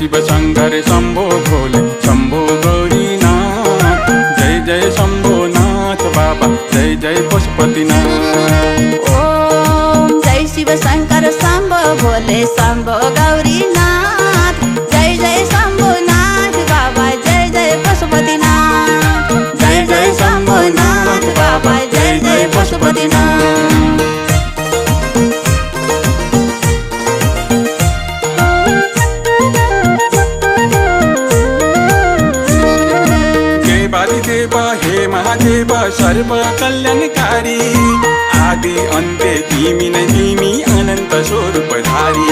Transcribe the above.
शिव शंकर शंभो भोले शंभो गौरीनाथ। जय जय शंभोनाथ बाबा जय जय पशुपतिनाथ। ओम जय शिव शंकर शंभो भोले शंभो गौरीनाथ। जय जय शंभुनाथ बाबा जय जय पशुपतिनाथ। जय जय शंभुनाथ बाबा जय जय पशुपतिनाथ। देवा हे महादेव सर्व कल्याणकारी। आदि अन्त्य तिमी नै तिमी अनन्त स्वरूपधारी।